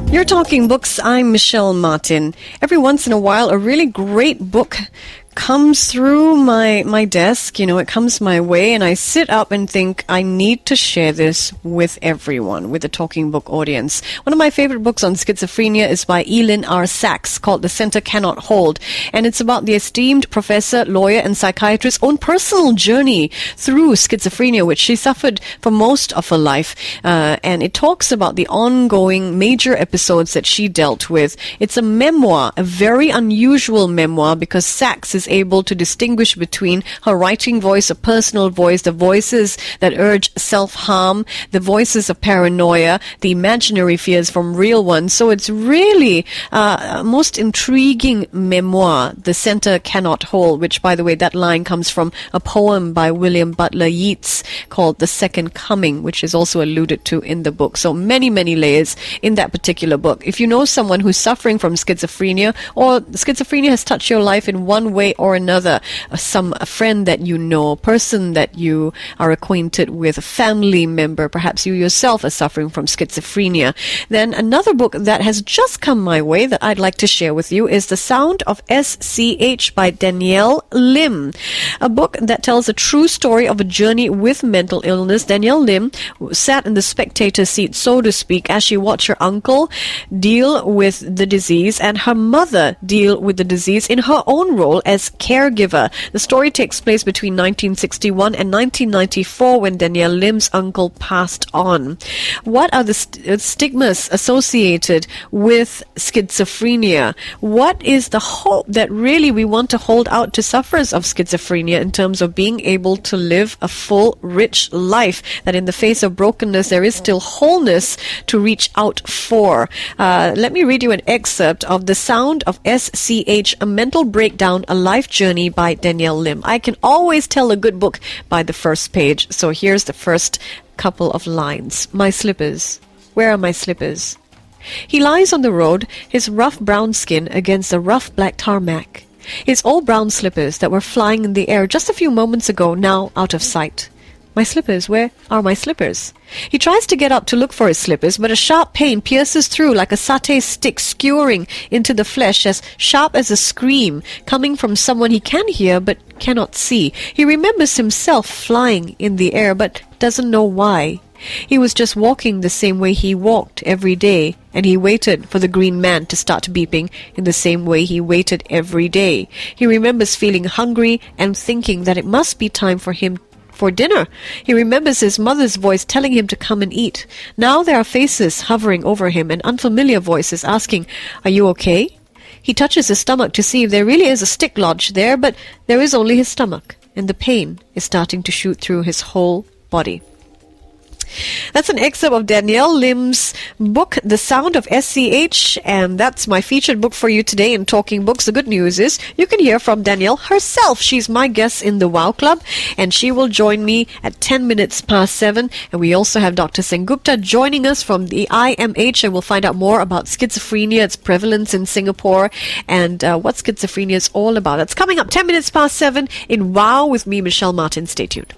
You're Talking Books. I'm Michelle Martin. Every once in a while, a really great book comes through my desk. It comes my way, and I sit up and think, I need to share this with everyone, with the Talking Book audience. One of my favorite books on schizophrenia is by Elyn R. Sachs, called The Center Cannot Hold, and it's about the esteemed professor, lawyer, and psychiatrist's own personal journey through schizophrenia, which she suffered for most of her life, and it talks about the ongoing major episodes that she dealt with. It's a memoir, a very unusual memoir, because Sachs is able to distinguish between her writing voice, a personal voice, the voices that urge self-harm, the voices of paranoia, the imaginary fears from real ones. So it's really a most intriguing memoir, The Center Cannot Hold, which, by the way, that line comes from a poem by William Butler Yeats called The Second Coming, which is also alluded to in the book. So many, many layers in that particular book. If you know someone who's suffering from schizophrenia, or schizophrenia has touched your life in one way or another, a friend that you know, a person that you are acquainted with, a family member, perhaps you yourself are suffering from schizophrenia, then another book that has just come my way that I'd like to share with you is The Sound of SCH by Danielle Lim, a book that tells a true story of a journey with mental illness. Danielle Lim sat in the spectator seat, so to speak, as she watched her uncle deal with the disease and her mother deal with the disease in her own role as caregiver. The story takes place between 1961 and 1994 when Danielle Lim's uncle passed on. What are the stigmas associated with schizophrenia? What is the hope that really we want to hold out to sufferers of schizophrenia in terms of being able to live a full, rich life, that in the face of brokenness there is still wholeness to reach out for? Let me read you an excerpt of The Sound of SCH, A Mental Breakdown, A Life Journey by Danielle Lim. I can always tell a good book by the first page. So here's the first couple of lines. My slippers. Where are my slippers? He lies on the road, his rough brown skin against the rough black tarmac. His old brown slippers that were flying in the air just a few moments ago, now out of sight. My slippers, where are my slippers? He tries to get up to look for his slippers, but a sharp pain pierces through like a satay stick skewering into the flesh, as sharp as a scream coming from someone he can hear but cannot see. He remembers himself flying in the air but doesn't know why. He was just walking the same way he walked every day, and he waited for the green man to start beeping in the same way he waited every day. He remembers feeling hungry and thinking that it must be time for him for dinner. He remembers his mother's voice telling him to come and eat. Now there are faces hovering over him and unfamiliar voices asking, "Are you okay?" He touches his stomach to see if there really is a stick lodged there, but there is only his stomach, and the pain is starting to shoot through his whole body. That's an excerpt of Danielle Lim's book, The Sound of SCH, and that's my featured book for you today in Talking Books. The good news is you can hear from Danielle herself. She's my guest in the WOW Club, and she will join me at 10 minutes past 7. And we also have Dr. Sengupta joining us from the IMH, and we'll find out more about schizophrenia, its prevalence in Singapore, and what schizophrenia is all about. That's coming up 10 minutes past 7 in WOW with me, Michelle Martin. Stay tuned.